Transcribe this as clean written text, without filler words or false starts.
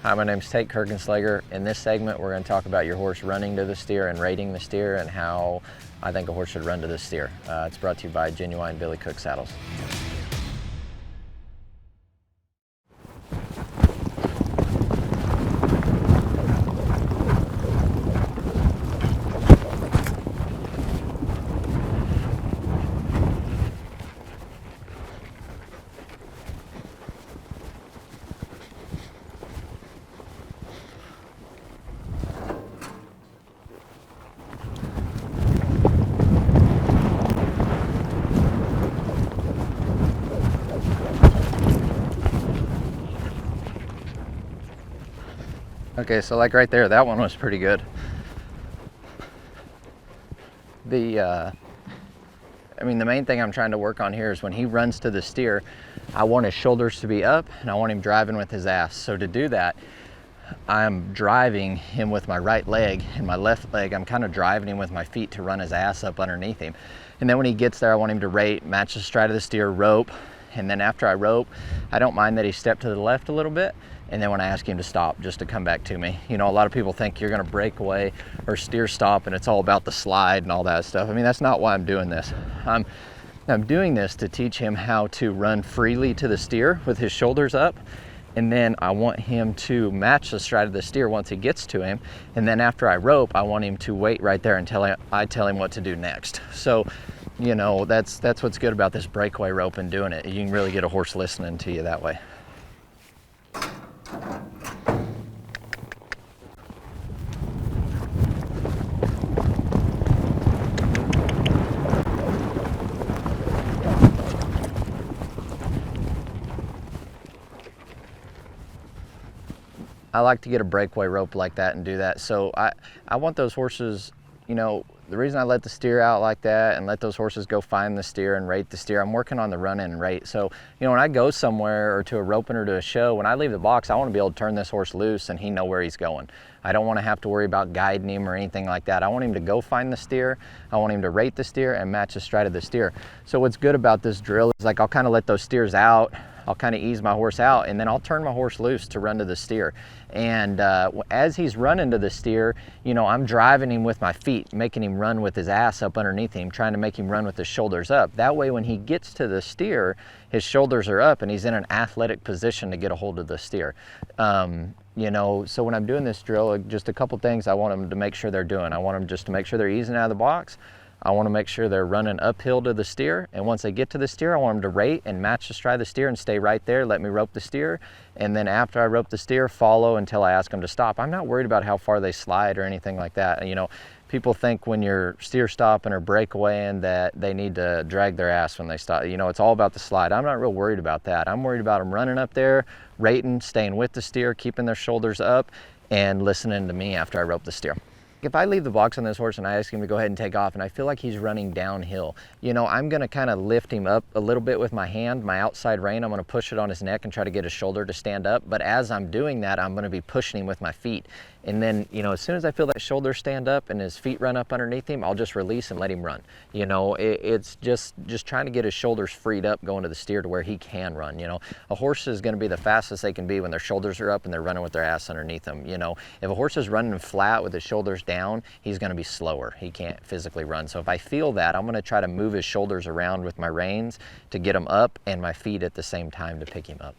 Hi, my name's Tate Kirchenschlager. In this segment, we're going to talk about your horse running to the steer and rating the steer and how I think a horse should run to the steer. It's brought to you by Genuine Billy Cook Saddles. Okay, so like right there, that one was pretty good. The main thing I'm trying to work on here is when he runs to the steer, I want his shoulders to be up and I want him driving with his ass. So to do that, I'm driving him with my right leg, and my left leg, I'm kind of driving him with my feet to run his ass up underneath him. And then when he gets there, I want him to rate, match the stride of the steer, rope. And then after I rope, I don't mind that he stepped to the left a little bit. And then when I ask him to stop, just to come back to me. You know, a lot of people think you're gonna break away or steer stop and it's all about the slide and all that stuff. I mean, that's not why I'm doing this. I'm doing this to teach him how to run freely to the steer with his shoulders up. And then I want him to match the stride of the steer once he gets to him. And then after I rope, I want him to wait right there until I tell him what to do next. So, you know, that's what's good about this breakaway rope and doing it. You can really get a horse listening to you that way. I like to get a breakaway rope like that and do that. So I want those horses, you know, the reason I let the steer out like that and let those horses go find the steer and rate the steer, I'm working on the run in and rate. So, you know, when I go somewhere or to a roping or to a show, when I leave the box, I want to be able to turn this horse loose and he know where he's going. I don't want to have to worry about guiding him or anything like that. I want him to go find the steer. I want him to rate the steer and match the stride of the steer. So what's good about this drill is like I'll kind of let those steers out. I'll kind of ease my horse out and then I'll turn my horse loose to run to the steer. And as he's running to the steer, you know, I'm driving him with my feet, making him run with his ass up underneath him, trying to make him run with his shoulders up. That way when he gets to the steer, his shoulders are up and he's in an athletic position to get a hold of the steer. You know, so when I'm doing this drill, just a couple things I want them to make sure they're doing. I want them just to make sure they're easing out of the box. I want to make sure they're running uphill to the steer, and once they get to the steer, I want them to rate and match the stride of the steer and stay right there, let me rope the steer, and then after I rope the steer, follow until I ask them to stop. I'm not worried about how far they slide or anything like that. You know, people think when you're steer stopping or breakawaying that they need to drag their ass when they stop. You know, it's all about the slide. I'm not real worried about that. I'm worried about them running up there, rating, staying with the steer, keeping their shoulders up, and listening to me after I rope the steer. If I leave the box on this horse and I ask him to go ahead and take off and I feel like he's running downhill, you know, I'm gonna kind of lift him up a little bit with my hand, my outside rein. I'm gonna push it on his neck and try to get his shoulder to stand up. But as I'm doing that, I'm gonna be pushing him with my feet. And then, you know, as soon as I feel that shoulder stand up and his feet run up underneath him, I'll just release and let him run. You know, it's just trying to get his shoulders freed up going to the steer to where he can run. You know, a horse is gonna be the fastest they can be when their shoulders are up and they're running with their ass underneath them. You know, if a horse is running flat with his shoulders down, he's gonna be slower. He can't physically run. So if I feel that, I'm gonna try to move his shoulders around with my reins to get him up and my feet at the same time to pick him up.